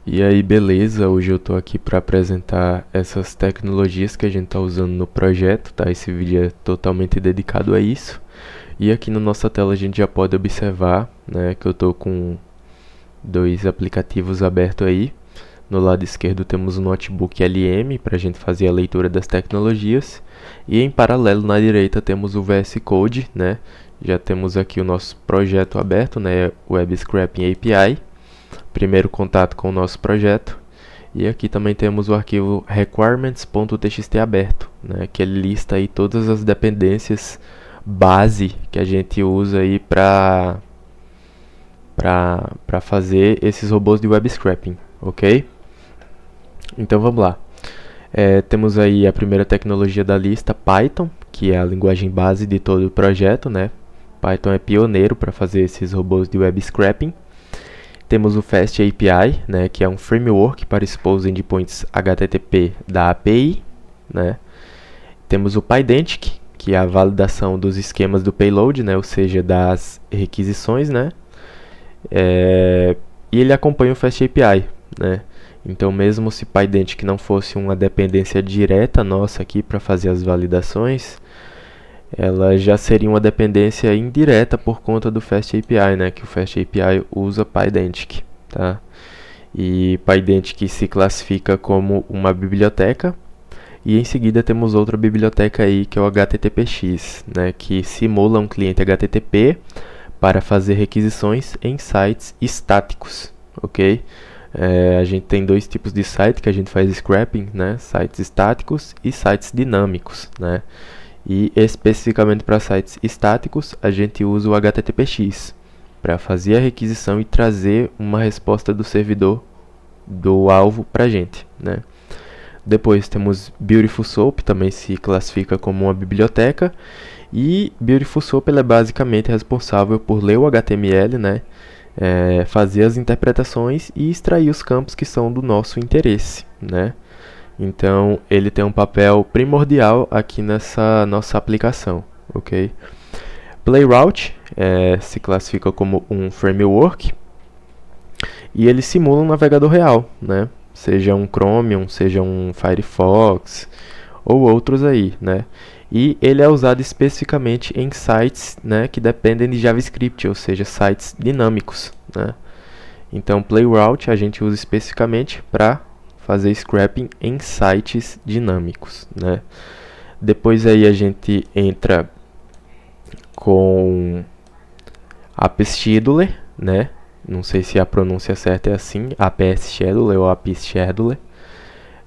E aí, beleza? Hoje eu tô aqui para apresentar essas tecnologias que a gente tá usando no projeto, tá? Esse vídeo é totalmente dedicado a isso. E aqui na nossa tela a gente já pode observar, né, que eu tô com dois aplicativos abertos aí. No lado esquerdo temos o notebook LM para a gente fazer a leitura das tecnologias. E em paralelo na direita temos o VS Code, né? Já temos aqui o nosso projeto aberto, né? Web Scraping API. Primeiro contato com o nosso projeto. E aqui também temos o arquivo requirements.txt aberto, né, que ele lista aí todas as dependências base que a gente usa aí para fazer esses robôs de web scraping, ok? Então vamos lá. Temos aí a primeira tecnologia da lista, Python, que é a linguagem base de todo o projeto, né? Python é pioneiro para fazer esses robôs de web scraping. Temos o Fast API, né, que é um framework para expose endpoints HTTP da API, né? Temos o Pydantic, que é a validação dos esquemas do payload, né, ou seja, das requisições, né? E ele acompanha o Fast API, né? Então, mesmo se Pydantic não fosse uma dependência direta nossa aqui para fazer as validações, ela já seria uma dependência indireta por conta do Fast API, né? Que o Fast API usa Pydantic, tá? E Pydantic se classifica como uma biblioteca. E em seguida temos outra biblioteca aí que é o HTTPX, né? Que simula um cliente HTTP para fazer requisições em sites estáticos, ok? A gente tem dois tipos de site que a gente faz scrapping, né? Sites estáticos e sites dinâmicos, né? E especificamente para sites estáticos, a gente usa o HTTPX para fazer a requisição e trazer uma resposta do servidor do alvo para a gente, né? Depois temos Beautiful Soup, também se classifica como uma biblioteca. E Beautiful Soup é basicamente responsável por ler o HTML, né? Fazer as interpretações e extrair os campos que são do nosso interesse, né? Então, ele tem um papel primordial aqui nessa nossa aplicação, ok? Playroute se classifica como um framework e ele simula um navegador real, né? Seja um Chromium, seja um Firefox ou outros aí, né? E ele é usado especificamente em sites, né, que dependem de JavaScript, ou seja, sites dinâmicos, né? Então, Playroute a gente usa especificamente para fazer scrapping em sites dinâmicos, né? Depois aí a gente entra com App Scheduler, né? Não sei se a pronúncia certa é assim, APS Scheduler ou API Scheduler,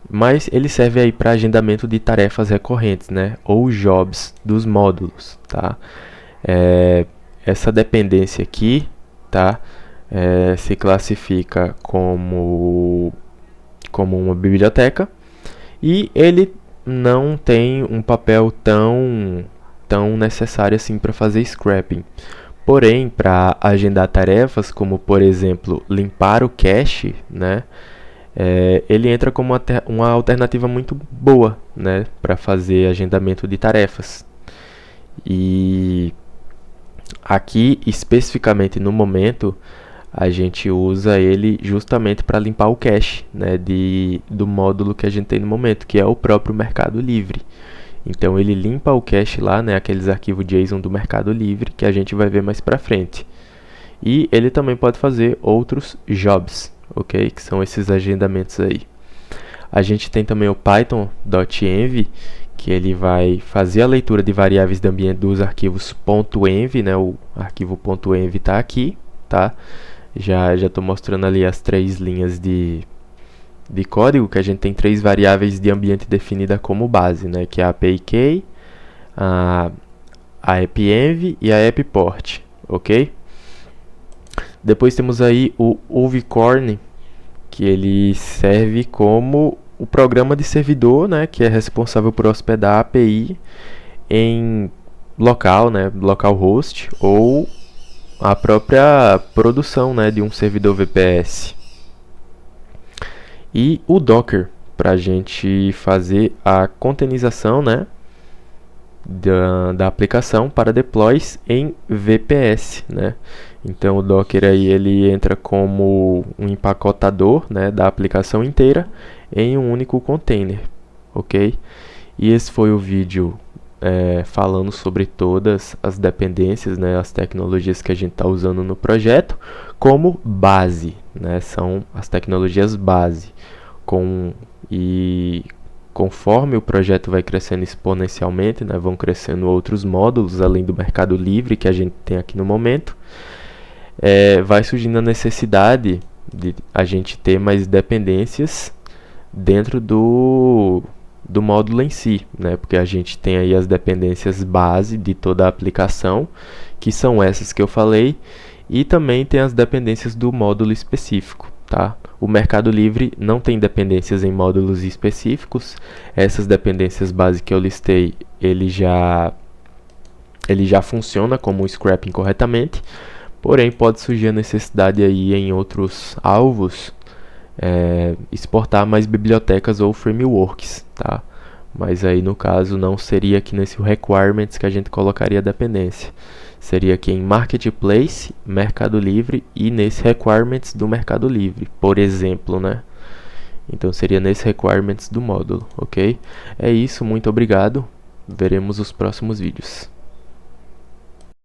mas ele serve aí para agendamento de tarefas recorrentes, né? Ou jobs dos módulos, tá? Essa dependência aqui, tá? Se classifica como uma biblioteca e ele não tem um papel tão necessário assim para fazer scrapping. Porém, para agendar tarefas, como por exemplo limpar o cache, né, ele entra como uma alternativa muito boa, né, para fazer agendamento de tarefas. E aqui, especificamente no momento, a gente usa ele justamente para limpar o cache, né, do módulo que a gente tem no momento, que é o próprio Mercado Livre. Então ele limpa o cache lá, né, aqueles arquivos JSON do Mercado Livre que a gente vai ver mais para frente. E ele também pode fazer outros jobs, ok? Que são esses agendamentos aí. A gente tem também o Python.env, que ele vai fazer a leitura de variáveis de ambiente dos arquivos .env, né? O arquivo .env está aqui, tá? Já estou mostrando ali as três linhas de código, que a gente tem três variáveis de ambiente definida como base, né? Que é a API, a AppEnv e a AppPort, ok? Depois temos aí o Uvicorn, que ele serve como o programa de servidor, né? Que é responsável por hospedar a API em local, né? Localhost ou a própria produção, né, de um servidor VPS. E o Docker, para a gente fazer a containerização, né, da aplicação para deploys em VPS, né? Então o Docker aí ele entra como um empacotador, né, da aplicação inteira em um único container, ok? E esse foi o vídeo falando sobre todas as dependências, né, as tecnologias que a gente está usando no projeto como base, né? São as tecnologias base. E conforme o projeto vai crescendo exponencialmente, né, vão crescendo outros módulos além do Mercado Livre que a gente tem aqui no momento, vai surgindo a necessidade de a gente ter mais dependências dentro do módulo em si, né, porque a gente tem aí as dependências base de toda a aplicação, que são essas que eu falei, e também tem as dependências do módulo específico, tá? O Mercado Livre não tem dependências em módulos específicos. Essas dependências base que eu listei, ele já funciona como um scrapping corretamente, porém pode surgir a necessidade aí em outros alvos exportar mais bibliotecas ou frameworks, tá? Mas aí no caso não seria aqui nesse requirements que a gente colocaria a dependência. Seria aqui em Marketplace, Mercado Livre e nesse requirements do Mercado Livre, por exemplo, né? Então seria nesse requirements do módulo, ok? É isso, muito obrigado. Veremos os próximos vídeos.